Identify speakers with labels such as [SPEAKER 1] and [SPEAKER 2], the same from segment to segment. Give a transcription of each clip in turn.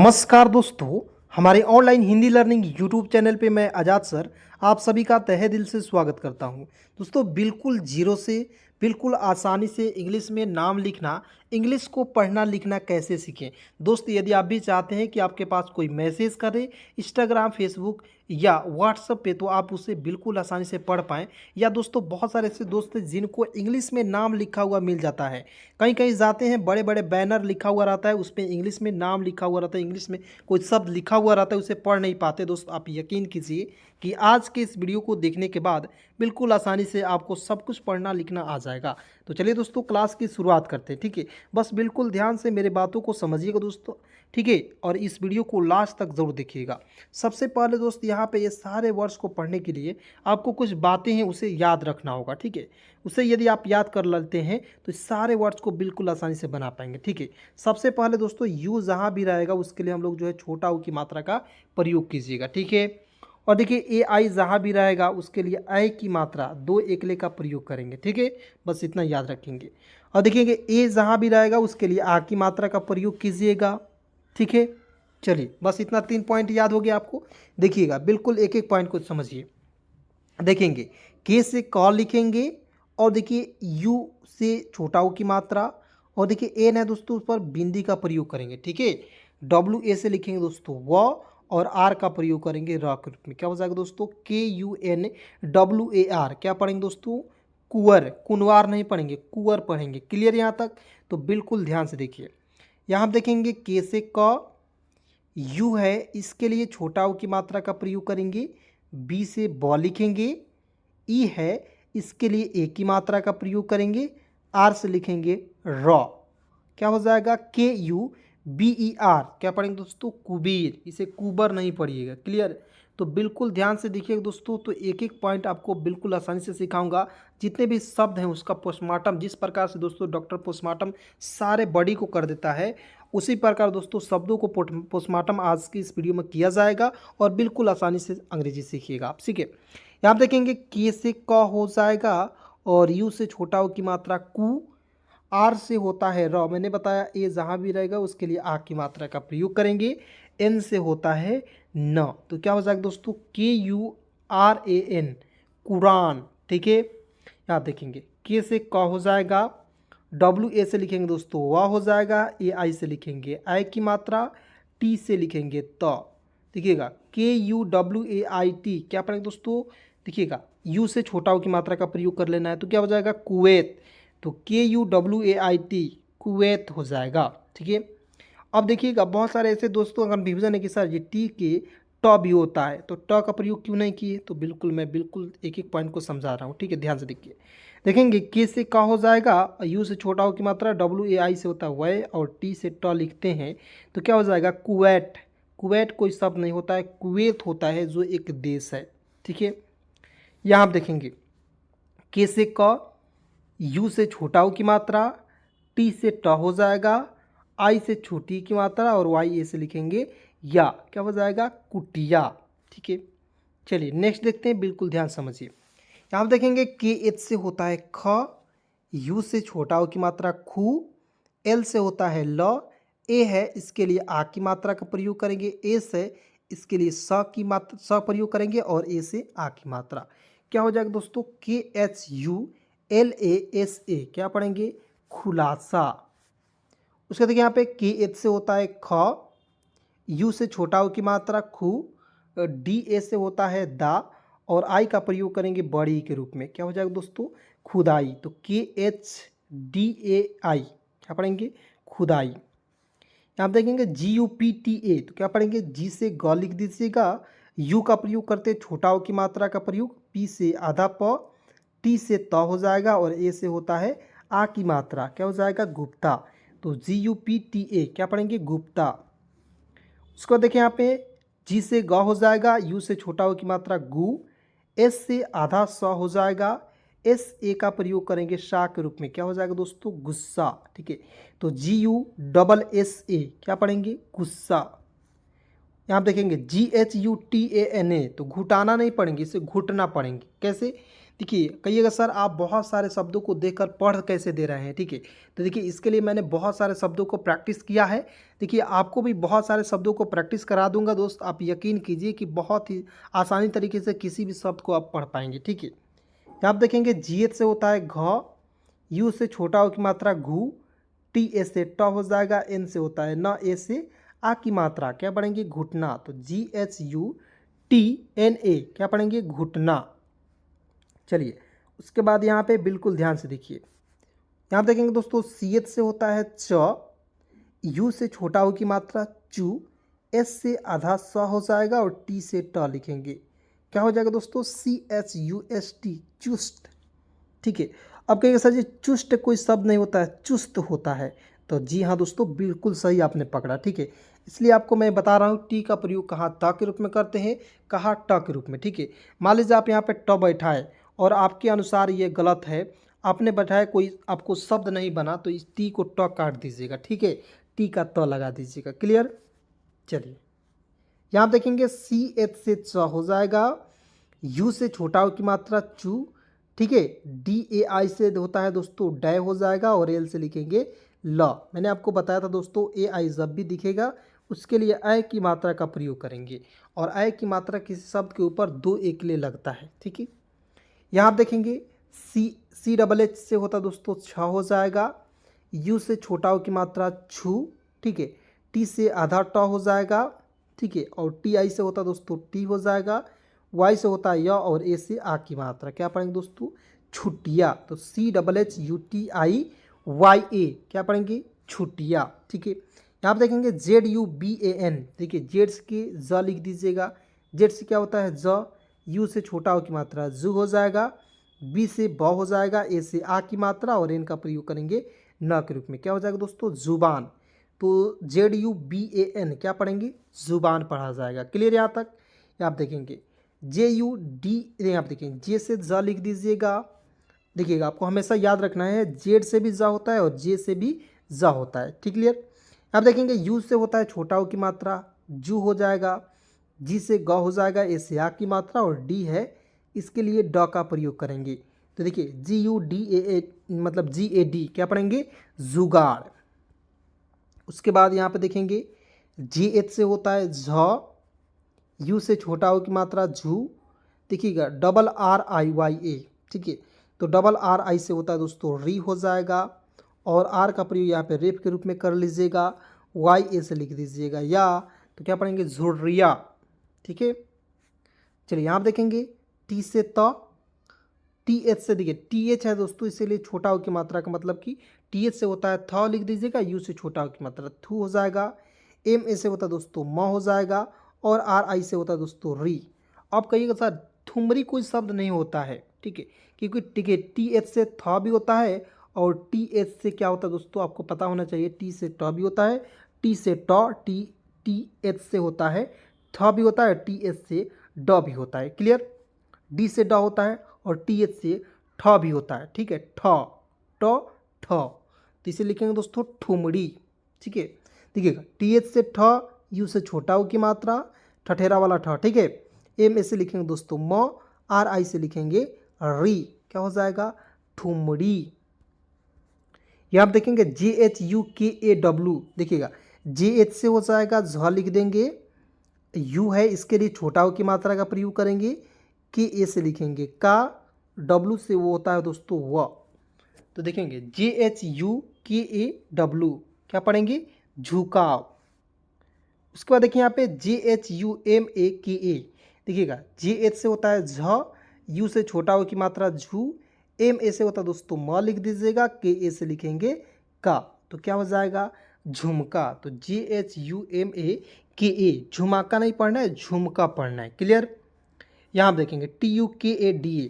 [SPEAKER 1] नमस्कार दोस्तों, हमारे online Hindi learning YouTube channel पे मैं आज़ाद सर आप सभी का तहे दिल से स्वागत करता हूं। दोस्तों, बिल्कुल जीरो से बिल्कुल आसानी से इंग्लिश में नाम लिखना, इंग्लिश को पढ़ना लिखना कैसे सीखें। दोस्त, यदि आप भी चाहते हैं कि आपके पास कोई मैसेज करे इंस्टाग्राम, फेसबुक या व्हाट्सएप पे, तो आप उसे बिल्कुल आसानी से पढ़ पाएँ। या दोस्तों, बहुत सारे ऐसे दोस्त हैं जिनको इंग्लिश में नाम लिखा हुआ मिल जाता है। कहीं कहीं जाते हैं, बड़े बड़े बैनर लिखा हुआ रहता है, उस पर इंग्लिश में नाम लिखा हुआ रहता है, इंग्लिश में कोई शब्द लिखा हुआ रहता है, उसे पढ़ नहीं पाते। दोस्त, आप यकीन कीजिए कि आज के इस वीडियो को देखने के बाद बिल्कुल आसानी से आपको सब कुछ पढ़ना लिखना आ जाएगा। तो चलिए दोस्तों, क्लास की शुरुआत करते हैं। ठीक है, बस बिल्कुल ध्यान से मेरे बातों को समझिएगा दोस्तों। ठीक है, और इस वीडियो को लास्ट तक जरूर देखिएगा। सबसे पहले दोस्त, यहाँ पे ये सारे वर्ड्स को पढ़ने के लिए आपको कुछ बातें हैं उसे याद रखना होगा। ठीक है, उसे यदि आप याद कर लेते हैं तो इस सारे वर्ड्स को बिल्कुल आसानी से बना पाएंगे। ठीक है, सबसे पहले दोस्तों, यू जहाँ भी रहेगा उसके लिए हम लोग जो है छोटा ऊ की मात्रा का प्रयोग कीजिएगा। ठीक है, और देखिए ए आई जहाँ भी रहेगा उसके लिए आई की मात्रा दो एकले का प्रयोग करेंगे। ठीक है, बस इतना याद रखेंगे। और देखिएगा ए जहाँ भी रहेगा उसके लिए आ की मात्रा का प्रयोग कीजिएगा। ठीक है, चलिए बस इतना 3 पॉइंट याद हो गया आपको। देखिएगा, बिल्कुल एक एक पॉइंट को समझिए। देखेंगे के से क लिखेंगे, और देखिए यू से छोटा ऊ की मात्रा, और देखिए एन है दोस्तों, उस पर बिंदी का प्रयोग करेंगे। ठीक है, डब्ल्यू ए से लिखेंगे दोस्तों व, और आर का प्रयोग करेंगे र के रूप में। क्या हो जाएगा दोस्तों, K U N W A R. क्या पढ़ेंगे दोस्तों, कुंवर, कुनवार नहीं पढ़ेंगे, कुंवर पढ़ेंगे। क्लियर यहाँ तक? तो बिल्कुल ध्यान से देखिए। यहाँ आप देखेंगे के से क, यू है इसके लिए छोटा ऊ की मात्रा का प्रयोग करेंगे। बी से ब लिखेंगे। ई है इसके लिए ए की मात्रा का प्रयोग करेंगे। आर से लिखेंगे रॉ। क्या हो जाएगा, के यू बी ई आर। क्या पढ़ेंगे दोस्तों, कुबीर। इसे कुबर नहीं पढ़िएगा। क्लियर? तो बिल्कुल ध्यान से देखिएगा दोस्तों। तो एक एक पॉइंट आपको बिल्कुल आसानी से सिखाऊंगा। जितने भी शब्द हैं उसका पोस्टमार्टम, जिस प्रकार से दोस्तों डॉक्टर पोस्टमार्टम सारे बॉडी को कर देता है, उसी प्रकार दोस्तों शब्दों को पोस्टमार्टम आज की इस वीडियो में किया जाएगा, और बिल्कुल आसानी से अंग्रेजी सीखिएगा आप। ठीक है, यहाँ देखेंगे के से क हो जाएगा, और यू से छोटा ऊ की मात्रा कु, आर से होता है र। मैंने बताया ए जहाँ भी रहेगा उसके लिए आ की मात्रा का प्रयोग करेंगे। एन से होता है न। तो क्या हो जाएगा दोस्तों, K U R A N, कुरान। ठीक है, यहाँ देखेंगे के से क हो जाएगा, डब्ल्यू ए से लिखेंगे दोस्तों व हो जाएगा, ए आई से लिखेंगे आई की मात्रा, टी से लिखेंगे त। देखिएगा के U W A I T. क्या पढ़ेंगे दोस्तों, देखिएगा यू से छोटा ऊ की मात्रा का प्रयोग कर लेना है। तो क्या हो जाएगा, कुवैत। तो के U W A I T, Kuwait हो जाएगा। ठीक है, अब देखिएगा बहुत सारे ऐसे दोस्तों का कन्फ्यूजन है कि सर ये टी के ट भी होता है, तो ट का प्रयोग क्यों नहीं किए। तो बिल्कुल मैं बिल्कुल एक एक पॉइंट को समझा रहा हूँ। ठीक है, ध्यान से देखिए। देखेंगे के से का हो जाएगा, यू से छोटा ऊ की मात्रा, डब्ल्यू ए आई से होता है वह, और टी से ट लिखते हैं। तो क्या हो जाएगा, कुवैत। कुवैत कोई शब्द नहीं होता है, कुवैत होता है जो एक देश है। ठीक है, यहाँ आप देखेंगे के से क, यू से छोटा ऊ की मात्रा, टी से ट हो जाएगा, आई से छोटी की मात्रा, और वाई ए से लिखेंगे या। क्या हो जाएगा, कुटिया। ठीक है, चलिए नेक्स्ट देखते हैं। बिल्कुल ध्यान समझिए। यहाँ आप देखेंगे के एच से होता है ख, यू से छोटा ऊ की मात्रा खू, एल से होता है ल, ए है इसके लिए आ की मात्रा का प्रयोग करेंगे, ए से इसके लिए स की मात्रा स प्रयोग करेंगे, और ए से आ की मात्रा। क्या हो जाएगा दोस्तों, के H U L A S A. क्या पढ़ेंगे, खुलासा। उसके देखिए यहाँ पे के एच से होता है ख, यू से छोटा ऊ की मात्रा खू, डी ए से होता है दा, और आई का प्रयोग करेंगे बड़ी के रूप में। क्या हो जाएगा दोस्तों, खुदाई। तो के एच डी ए आई। क्या पढ़ेंगे, खुदाई। यहाँ आप देखेंगे जी यू पी टी ए। तो क्या पढ़ेंगे, जी से ग लिख दीजिएगा, यू का प्रयोग करते छोटा ऊ की मात्रा का प्रयोग, पी से आधा प, टी से त हो जाएगा, और ए से होता है आ की मात्रा। क्या हो जाएगा, गुप्ता। तो G U P T A. क्या पढ़ेंगे, गुप्ता। उसको देखिए यहाँ पे जी से ग हो जाएगा, यू से छोटा ऊ की मात्रा गु, एस से आधा स हो जाएगा, एस ए का प्रयोग करेंगे शा के रूप में। क्या हो जाएगा दोस्तों, गुस्सा। ठीक है, तो G U double S A. क्या पढ़ेंगे, गुस्सा। यहाँ आप देखेंगे G H U T A N A. तो घुटाना नहीं पढ़ेंगे, इसे घुटना पढ़ेंगे। कैसे, देखिए कहिएगा सर आप बहुत सारे शब्दों को देखकर पढ़ कैसे दे रहे हैं, ठीक है। तो देखिए इसके लिए मैंने बहुत सारे शब्दों को प्रैक्टिस किया है। देखिए आपको भी बहुत सारे शब्दों को प्रैक्टिस करा दूंगा दोस्त, आप यकीन कीजिए कि बहुत ही आसानी तरीके से किसी भी शब्द को आप पढ़ पाएंगे, ठीक है। यहाँ आप देखेंगे जीएच से होता है घ, यू से छोटा हो की मात्रा घू, टी ए से ट हो जाएगा, एन से होता है न, ए से आ की मात्रा क्या पढ़ेंगे घुटना, तो GHUTNA क्या पढ़ेंगे घुटना। चलिए उसके बाद यहाँ पे बिल्कुल ध्यान से देखिए, यहाँ देखेंगे दोस्तों CH से होता है च, यू से छोटा हो की मात्रा चू, एस से आधा स हो जाएगा और टी से ट लिखेंगे, क्या हो जाएगा दोस्तों CHUST चुस्त, ठीक है। अब कहिएगा सर जी चुस्त कोई शब्द नहीं होता है, चुस्त होता है। तो जी हाँ दोस्तों बिल्कुल सही आपने पकड़ा, ठीक है। इसलिए आपको मैं बता रहा हूँ टी का प्रयोग कहाँ त के रूप में करते हैं, कहाँ ट के रूप में, ठीक है। मान लीजिए आप यहाँ पे ट बैठा है और आपके अनुसार ये गलत है, आपने बैठाया कोई आपको शब्द नहीं बना, तो इस टी को ट काट दीजिएगा, ठीक है, टी का त लगा दीजिएगा, क्लियर। चलिए यहाँ देखेंगे CH से च हो जाएगा, यू से छोटा हो की मात्रा चू, ठीक है, DAI से होता है दोस्तों डय हो जाएगा और एल से लिखेंगे ल। मैंने आपको बताया था दोस्तों AI जब भी दिखेगा उसके लिए अय की मात्रा का प्रयोग करेंगे, और अय की मात्रा किसी शब्द के ऊपर दो एक ले लगता है, ठीक है। यहाँ आप देखेंगे CH से होता दोस्तों छ हो जाएगा, यू से छोटा हो की मात्रा छू, ठीक है, टी से आधा ट हो जाएगा, ठीक है, और TI से होता दोस्तों टी हो जाएगा, वाई से होता है य और ए से आ की मात्रा क्या पढ़ेंगे दोस्तों छुट्टिया, तो CHUTIYA क्या पढ़ेंगे छुट्टिया, ठीक है। यहाँ आप देखेंगे ZUBAN, देखिए जेड के ज लिख दीजिएगा, जेड से क्या होता है ज, यू से छोटा हो की मात्रा जू हो जाएगा, बी से ब हो जाएगा, ए से आ की मात्रा और एन का प्रयोग करेंगे न के रूप में, क्या हो जाएगा दोस्तों जुबान। तो ZUBAN क्या पढ़ेंगे जुबान पढ़ा जाएगा, क्लियर यहाँ तक। आप देखेंगे JUD, आप देखेंगे जे से ज लिख दीजिएगा, देखिएगा आपको हमेशा याद रखना है जेड से भी ज होता है और जे से भी ज होता है, ठीक क्लियर। आप देखेंगे यू से होता है छोटा हो की मात्रा जू हो जाएगा, जी से ग हो जाएगा, ए से आ की मात्रा और डी है इसके लिए ड का प्रयोग करेंगे, तो देखिए GUDAA मतलब GAD क्या पढ़ेंगे जुगाड़। उसके बाद यहाँ पे देखेंगे GH से होता है झ, यू से छोटा हो की मात्रा झू, देखिएगा RRIYA, ठीक है, तो RRI से होता है दोस्तों री हो जाएगा, और आर का प्रयोग यहाँ पे रेप के रूप में कर लीजिएगा, YA से लिख दीजिएगा या, तो क्या पढ़ेंगे झुर्रिया, ठीक है। चलिए यहाँ आप देखेंगे टी से त, TH से देखिए TH है दोस्तों इसीलिए छोटा हो की मात्रा का मतलब कि TH से होता है थ लिख दीजिएगा, यू से छोटा हो की मात्रा थू हो जाएगा, MA से होता है दोस्तों म हो जाएगा, और RI से होता है दोस्तों री। अब कहिएगा सर ठुमरी कोई शब्द नहीं होता है, ठीक है, क्योंकि ठीक है TH से थ भी होता है और TH से क्या होता है दोस्तों आपको पता होना चाहिए, टी से ट भी होता है, टी से ट, TH से होता है थ भी होता है, TH से ड भी होता है, क्लियर। डी से ड होता है और TH से ठ भी होता है, ठीक है, ठ ट ठ, तो इसे लिखेंगे दोस्तों ठुमड़ी, ठीक है। देखिएगा TH से ठ, यू से छोटा हो की मात्रा ठठेरा वाला ठ, ठीक है, MA से लिखेंगे दोस्तों म, RI से लिखेंगे री, क्या हो जाएगा ठुमड़ी। ये आप देखेंगे JHUKAW, देखिएगा JH से हो जाएगा झ लिख देंगे, यू है इसके लिए छोटा हो की मात्रा का प्रयोग करेंगे, KA से लिखेंगे का, W से वो होता है दोस्तों व, तो देखेंगे JHUKAW क्या पढ़ेंगे झुकाव। उसके बाद देखिए यहाँ पे JHUMAKA, देखिएगा JH से होता है झ, यू से छोटा हो की मात्रा झू, MA से होता है दोस्तों म लिख दीजिएगा, KA से लिखेंगे का, तो क्या हो जाएगा झुमका। तो JHUMAKA झुमाका नहीं पढ़ना है झुमका पढ़ना है, क्लियर। यहाँ आप देखेंगे TUKADA,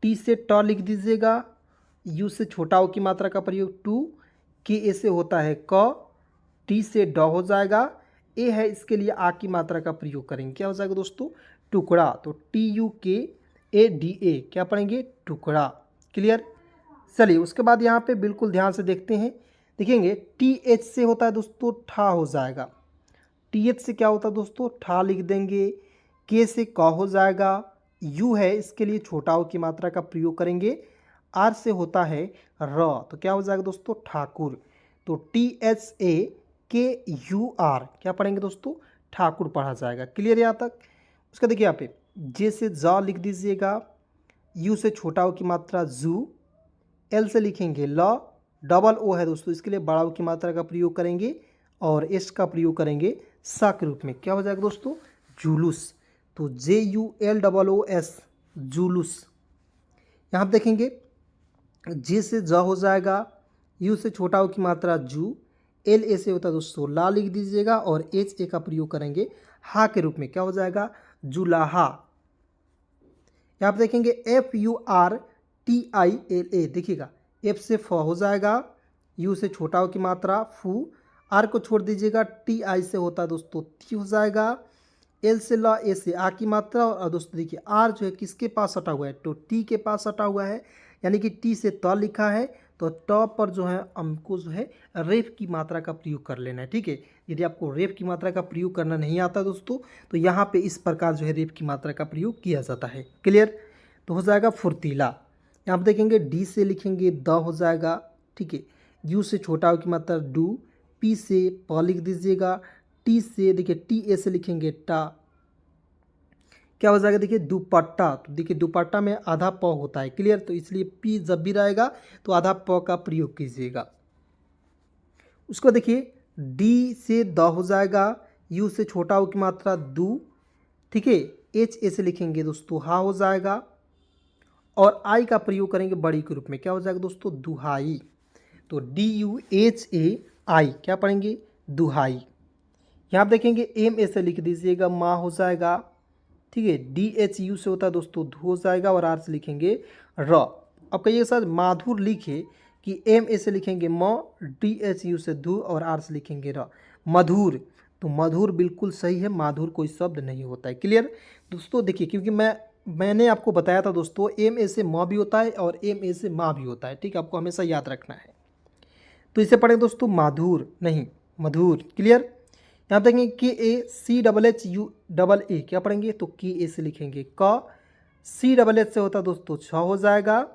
[SPEAKER 1] टी से ट लिख दीजिएगा, यू से छोटा हो की मात्रा का प्रयोग टू, KA से होता है क, टी से ड हो जाएगा, ए है इसके लिए आ की मात्रा का प्रयोग करेंगे, क्या हो जाएगा दोस्तों टुकड़ा, तो TUKADA क्या पढ़ेंगे टुकड़ा, क्लियर। चलिए उसके बाद यहाँ पे बिल्कुल ध्यान से देखते हैं, देखेंगे TH से होता है दोस्तों ठा हो जाएगा, TH से क्या होता है दोस्तों ठा लिख देंगे, K से क हो जाएगा, यू है इसके लिए छोटा ओ की मात्रा का प्रयोग करेंगे। आर से होता है र, तो क्या हो जाएगा दोस्तों ठाकुर। तो THAKUR क्या पढ़ेंगे दोस्तों ठाकुर पढ़ा जाएगा। क्लियर यहाँ तक। उसका देखिए यहाँ पे जे से ज लिख दीजिएगा, यू से छोटा ओ की मात्रा जू, एल से लिखेंगे ल, डबल ओ है दोस्तों इसके लिए बड़ा ओ की मात्रा का प्रयोग करेंगे और एस का प्रयोग करेंगे सा के रूप में। क्या हो जाएगा दोस्तों जुलूस। तो JULOOS जुलूस। यहाँ पे देखेंगे जे से ज हो जाएगा, यू से छोटा ओ की मात्रा जू, एल ए से होता है दोस्तों ला लिख दीजिएगा और एच ए का प्रयोग करेंगे हा के रूप में। क्या हो जाएगा जुलाहा। यहाँ पे देखेंगे FURTILA देखिएगा, एफ से फ हो जाएगा, यू से छोटा ओ की मात्रा फू, आर को छोड़ दीजिएगा, TI से होता है दोस्तों ती हो जाएगा, एल से ला, ए से आ की मात्रा। और दोस्तों देखिए आर जो है किसके पास सटा हुआ है तो टी के पास सटा हुआ है, यानी कि टी से त लिखा है तो ट पर जो है हमको जो है रेफ की मात्रा का प्रयोग कर लेना है। ठीक है, यदि आपको रेफ की मात्रा का प्रयोग करना नहीं आता दोस्तों तो यहाँ पे इस प्रकार जो है रेफ की मात्रा का प्रयोग किया जाता है। क्लियर। तो हो जाएगा फुर्तीला। यहाँ पे देखेंगे डी से लिखेंगे द हो जाएगा। ठीक है, यू से छोटा की मात्रा डू, पी से प लिख दीजिएगा, टी से देखिए TA से लिखेंगे टा। क्या हो जाएगा देखिए दुपट्टा। तो देखिए दुपट्टा में आधा प होता है। क्लियर। तो इसलिए पी जब भी रहेगा तो आधा प का प्रयोग कीजिएगा। उसको देखिए डी से द हो जाएगा, यू से छोटा ओ की मात्रा दू। ठीक है, HA से लिखेंगे दोस्तों हा हो जाएगा और आई का प्रयोग करेंगे बड़ी के रूप में। क्या हो जाएगा दोस्तों दुहाई। तो DUHAI क्या पढ़ेंगे दुहाई। यहाँ आप देखेंगे MA से लिख दीजिएगा माँ हो जाएगा। ठीक है, DHU से होता है दोस्तों धू हो जाएगा और आर से लिखेंगे र। अब कहिए सर माधुर लिखे कि MA से लिखेंगे म, DHU से धू और आर से लिखेंगे र। मधुर। तो मधुर बिल्कुल सही है, माधुर कोई शब्द नहीं होता है। क्लियर दोस्तों। देखिए क्योंकि मैंने आपको बताया था दोस्तों MA से म भी होता है और MA से माँ भी होता है। ठीक है, आपको हमेशा याद रखना है। तो इसे पढ़ेंगे दोस्तों माधुर नहीं मधुर। क्लियर। यहाँ देखेंगे KACHHUAA क्या पढ़ेंगे तो KA से लिखेंगे क, CHH से होता है दोस्तों छ हो जाएगा,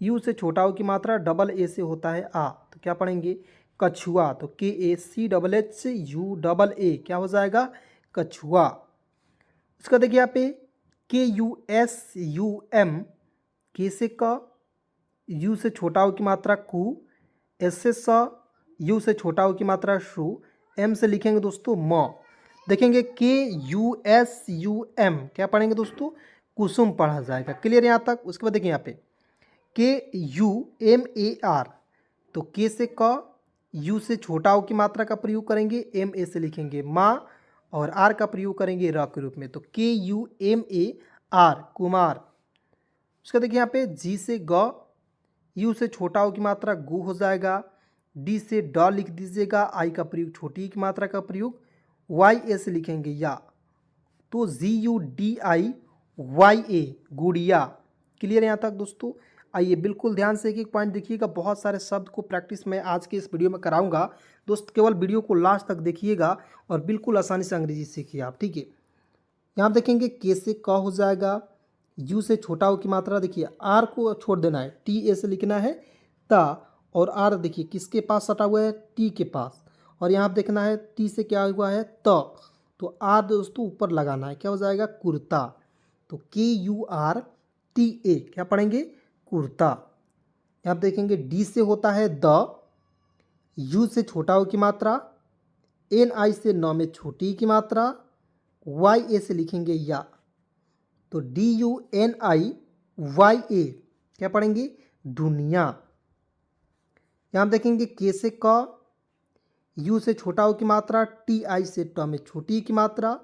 [SPEAKER 1] यू से छोटा ओ की मात्रा डबल ए से होता है आ, तो क्या पढ़ेंगे कछुआ। तो KACHHUAA क्या हो जाएगा कछुआ। उसका देखिए यहाँ पे KUSUM, के से क, यू से छोटा ओ की मात्रा कु, एस से स, यू से छोटा ओ की मात्रा शु, एम से लिखेंगे दोस्तों म। देखेंगे KUSUM क्या पढ़ेंगे दोस्तों कुसुम पढ़ा जाएगा। क्लियर यहाँ तक। उसके बाद देखिए यहाँ पे KUMAR, तो के से क, यू से छोटा ओ की मात्रा का प्रयोग करेंगे, MA से लिखेंगे माँ और आर का प्रयोग करेंगे र के रूप में। तो KUMAR कुमार। उसका देखिए यहाँ पे जी से ग, यू से छोटा ओ की मात्रा गु हो जाएगा, डी से ड लिख दीजिएगा, आई का प्रयोग छोटी की मात्रा का प्रयोग, YA से लिखेंगे या, तो GUDIYA गुड़िया। क्लियर यहाँ तक दोस्तों। आइए बिल्कुल ध्यान से एक एक पॉइंट देखिएगा, बहुत सारे शब्द को प्रैक्टिस मैं आज के इस वीडियो में कराऊंगा दोस्त, केवल वीडियो को लास्ट तक देखिएगा और बिल्कुल आसानी से अंग्रेजी सीखिए आप। ठीक है, यहाँ देखेंगे के से क हो जाएगा, यू से छोटा ओ की मात्रा देखिए आर को छोड़ देना है, TA से लिखना है ता, और आर देखिए किसके पास सटा हुआ है टी के पास, और यहाँ देखना है टी से क्या हुआ है तो आर दोस्तों ऊपर लगाना है। क्या हो जाएगा कुर्ता। तो KURTA क्या पढ़ेंगे कुर्ता। यहाँ देखेंगे डी से होता है द, यू से छोटा ओ की मात्रा, NI से न में छोटी की मात्रा, YA से लिखेंगे या, तो DUNIYA क्या पढ़ेंगे दुनिया। यहाँ देखेंगे के से क, यू से छोटा ओ की मात्रा, TI से ट में छोटी की मात्रा,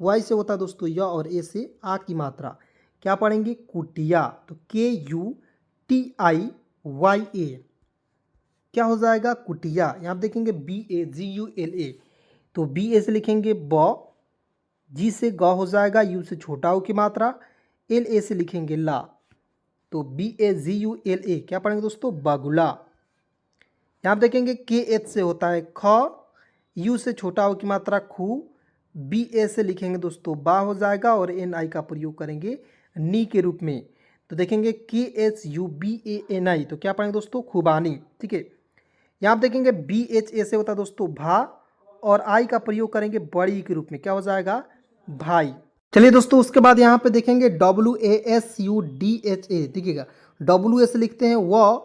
[SPEAKER 1] Y से होता है दोस्तों य और A से आ की मात्रा। क्या पढ़ेंगे कुटिया। तो KUTIYA क्या हो जाएगा कुटिया। यहाँ देखेंगे BAGULA, तो BA से लिखेंगे ब, जी से ग हो जाएगा, यू से छोटा ओ की मात्रा, LA से लिखेंगे ला, तो BAGULA क्या पढ़ेंगे दोस्तों बगुला। यहाँ देखेंगे KH से होता है ख, यू से छोटा ओ की मात्रा खू, BA से लिखेंगे दोस्तों बा हो जाएगा और NI का प्रयोग करेंगे नी के रूप में। तो देखेंगे KHUBANI, तो क्या पढ़ेंगे दोस्तों? खुबानी। ठीक है। यहाँ आप देखेंगे BHA से होता है दोस्तों भा, और आई का प्रयोग करेंगे बड़ी के रूप में, क्या हो जाएगा? भाई। चलिए दोस्तों, उसके बाद यहाँ पे देखेंगे WASUDHA, देखिएगा WA से लिखते हैं व,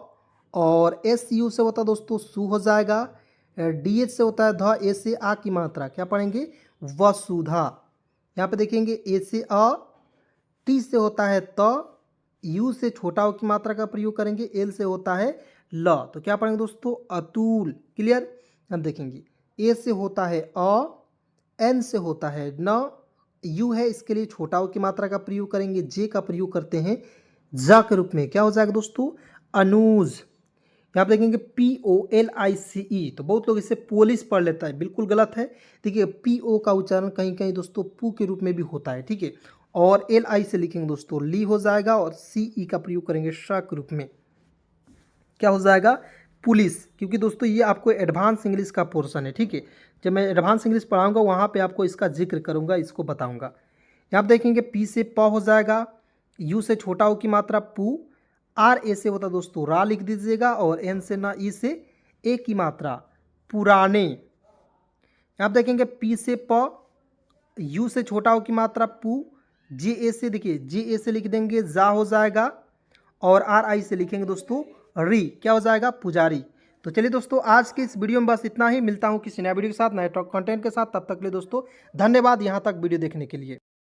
[SPEAKER 1] और SU से होता है दोस्तों सु हो जाएगा, DH से होता है ध, ए से आ की मात्रा, क्या पढ़ेंगे? वसुधा। यहाँ पे देखेंगे ए से अ, टी से होता है त, यू से छोटा ओ की मात्रा का प्रयोग करेंगे, एल से होता है ल, तो क्या पढ़ेंगे दोस्तों? अतुल। क्लियर? अब देखेंगे ए से होता है अ, एन से होता है न, यू है इसके लिए छोटा ओ की मात्रा का प्रयोग करेंगे, जे का प्रयोग करते हैं जा के रूप में, क्या हो जाएगा दोस्तों? अनुज। यहाँ पे देखेंगे POLICE, तो बहुत लोग इसे पोलिस पढ़ लेता है, बिल्कुल गलत है। देखिए PO का उच्चारण कहीं कहीं दोस्तों पू के रूप में भी होता है। ठीक है। और LI से लिखेंगे दोस्तों ली हो जाएगा, और CE का प्रयोग करेंगे श के रूप में, क्या हो जाएगा? पुलिस। क्योंकि दोस्तों ये आपको एडवांस इंग्लिश का पोर्शन है। ठीक है। जब मैं एडवांस इंग्लिश पढ़ाऊंगा वहाँ पे आपको इसका जिक्र करूंगा, इसको बताऊंगा। यहाँ पे देखेंगे P से प हो जाएगा, U से छोटा ओ की मात्रा पू, RA से होता दोस्तों रा लिख दीजिएगा, और N से ना ई से ए की मात्रा पुराने। यहाँ पे देखेंगे P से प, U से छोटा ओ की मात्रा पू, JA से देखिए JA से लिख देंगे जा हो जाएगा, और RI से लिखेंगे दोस्तों री, क्या हो जाएगा? पुजारी। तो चलिए दोस्तों, आज के इस वीडियो में बस इतना ही। मिलता हूँ किसी नए वीडियो के साथ, नए कंटेंट के साथ। तब तक के लिए दोस्तों धन्यवाद यहाँ तक वीडियो देखने के लिए।